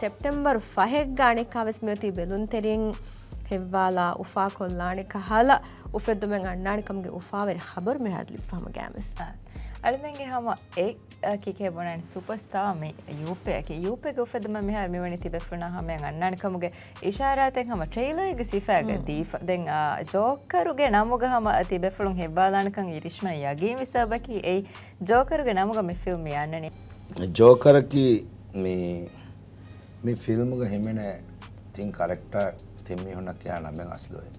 September 5 ಗಾಣೆ ಕಾವಸ್ ಮೇತಿ ಬೆಲುನ್ ತೆರಿಯಂ ಹೆವ್ವಾಲ Ufa ಕೊಲ್ಲಾಣೆ ಕಹಲ ಉಫೆದ್ದುಮೆಂ ಅಣ್ಣಾಣಿಕಮ್ಗೆ ಉಫಾವೆರೆ ಖಬರ್ ಮೆ ಹಾಡ್ಲಿ ಫಹಮ ಗ್ಯಾಮಸ್ අඩමෙන්ගේ හම ඒ කිකේ බොනන් superstar මේ යූපේ ගොෆෙදම මෙහර මෙවනි තිබෙෆුණ හමෙන් අන්නනිකමුගේ ඉෂාරාතෙන් හම ට්‍රේලර් එක සිෆාග දීෆ දැන් ජෝකරුගේ නමුග හම තිබෙෆුළුන් හෙබ්බාදානකන් ඉරිෂ්මන යගේ විසබකි ඒ ජෝකරුගේ නමුග මේ ෆිල්ම් යන්නනේ ජෝකරකි මේ ෆිල්ම් ಗ ಹಿಮೆನೆ ತಿಂಗ್ ಕರೆಕ್ಟಾ ತಿಮ್ಮಿ ಹೊನಕ್ಕೆ ಯಾ ನಮೆ ಅಸ್ಲೋಯೆ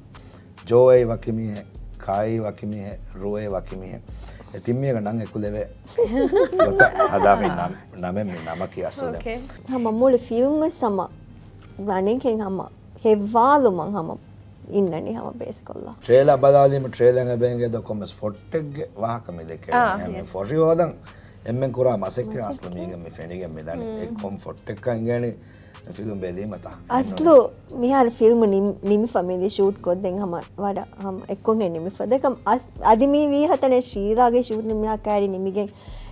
ಜೋಯೆ ವಕಿಮಿ ಹೆ ಕಾಯಿ ವಕಿಮಿ ಹೆ ರೋಯೆ ವಕಿಮಿ ಹೆ ತಿಮ್ಮಿಯ ನಂಗೆ ಕುಲೆವೆ ಗೊತ್ತಾ ಅದಾವೆ ನಮೆ ನಮಕಿ ಅಸ್ಲೋದೆ ಹಮ ಮೂಳೆ ಫಿಲ್ಮ್ ಸಮ ಗಣಿಕೆ ಹಮ ಹೆವ್ವಾಲು ಮಂ ಹಮ ಇನ್ನನಿ ಹಮ ಬೇಸ್ಕೊಲ್ಲ ಟ್ರೇಲರ್ ಬದಾಲಿಮ ಟ್ರೇಲರ್ ಬೆಂಗೆ ದ ಕೊಮಸ್ ಫೊಟ್ಟೆಗೆ ವಾಹಕಮಿ ದೆಕೆ ಹಮ ಫೊರಿ ಹೋದಂ එම්මෙන් කුරා මසෙක්ක අස්ල මීග මේ ෆෙනිගෙ මෙදනි එක් කොම්ෆර්ට් එකක් ඉංගානේ ෆිල්ම් බෙලීම තා අස්ලෝ මිහාර ෆිල්ම් නිමි ෆැමිලි ෂූට් කොද්දෙන් හම වඩා හම එක්කොන් නිමි ෆදකම් අදි මී වී හතනේ ශ්‍රීරාගේ ෂූට් නිමියා කෑරි නිමිගෙන්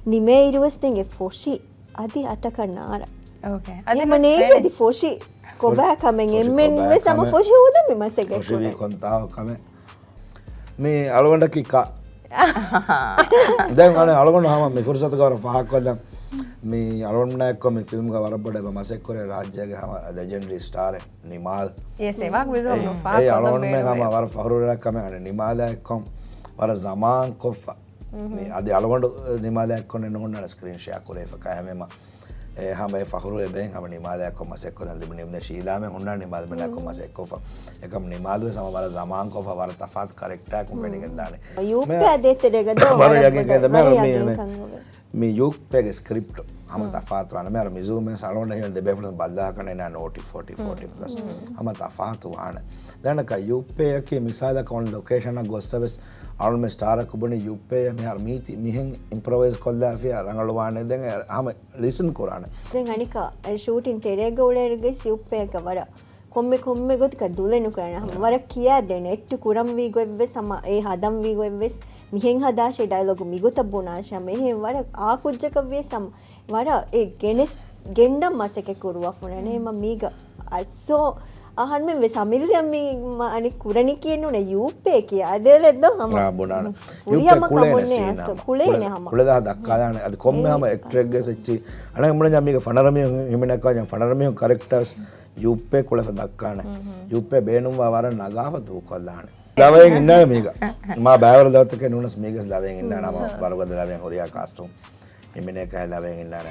නිමේ ඉරුවස්තෙන්ගේ ෆොෂි අදි අතකනාර ඕකේ අදි මනේගෙදි ෆොෂි කොබෑ කමෙන් එම්මෙන් මේ සම ෆොෂි හොද මේ මසෙක ෆොෂි කොන්තාව කම මේ අලවඬ කිකා දැන් අනේ අලගොන්න හම මේ ෆුර්සත ගාර ෆහක් වදන් මේ අලගොන්න නැක්ක මේ ෆිල්ම් ගා වරබඩ මසෙක් කරේ රාජ්‍යගේ හම ලෙජෙන්ඩරි ස්ටාර් නිමාල් yes එවක් විසෝ ෆහක් ඒ අලගොන්න හම වර ෆහරුරක් කම අනේ නිමාල් එක්කම් වර zaman කොෆා මේ අද අලගොන්න නිමාල් එක්කන නෝන්න ස්ක්‍රීන් ෂෙයා කරේ ෆකා හැමම हम फ़खरू बें हम निमाद को मसे को दल ने शीला में हुन्ना निमाद में को मसे को एकम निमाद में हमारा जमान को हमारा तफात करेक्ट है कंपनी के दाने यूपे देते रहेगा दो बारे जाके कहते मैं यूप पे स्क्रिप्ट हम तफात वाला मेरा मिजू में सालों नहीं दे बेफल बल्ला करने ना नोटी 40 प्लस हम तफात वाला देन का यूप पे की मिसाल कौन लोकेशन ना गोस्तवेस और में स्टार को बने यूप पे मैं हर मीट मिहंग इंप्रोवाइज कोल्ला फिर रंगल वाने देंगे हम लिसन कराने දැන් අනික ෂූටින් තෙරේග උඩේගේ සිව්පේ කවර කොම්මෙ ගොත් කදුලෙනු කරන හැම වර කියා දෙන එට්ටු කුරම් වී ගොෙව්වෙ සම ඒ හදම් වී ගොෙව්වෙස් මිහෙන් හදාෂේ ඩයලොග් මිගොත බොනාෂා මෙහෙන් වර ආකුජ්ජක වේ සම වර ඒ ගෙනස් ගෙන්ඩම් මසක කුරුවා ෆුනනේ ම මීග අසෝ අහන් මේ සමිරියම් මේ අනික කුරණි කියනුනේ යූපේ කියා අදලෙද්ද හම බොනාන යූපේ කුලේනේ අස්ස කුලේනේ හම කුලදා දක්කා දාන අද කොම්මේ හම එක්ට්‍රෙක් ගේ සච්චි අනේ මුණ ජම්මික ෆනරමිය හිමනක වා ෆනරමිය කැරක්ටර්ස් යූපේ කුලස දක්කාන යූපේ බේනුම් වර නගාව දූකල්ලාන ලවෙන් ඉන්නා මේක මා බෑවර දවතක නුනස් මේකස් ලවෙන් ඉන්නා නම වරගද ලවෙන් හොරියා කාස්ටුම් හිමනක ලවෙන් ඉන්නා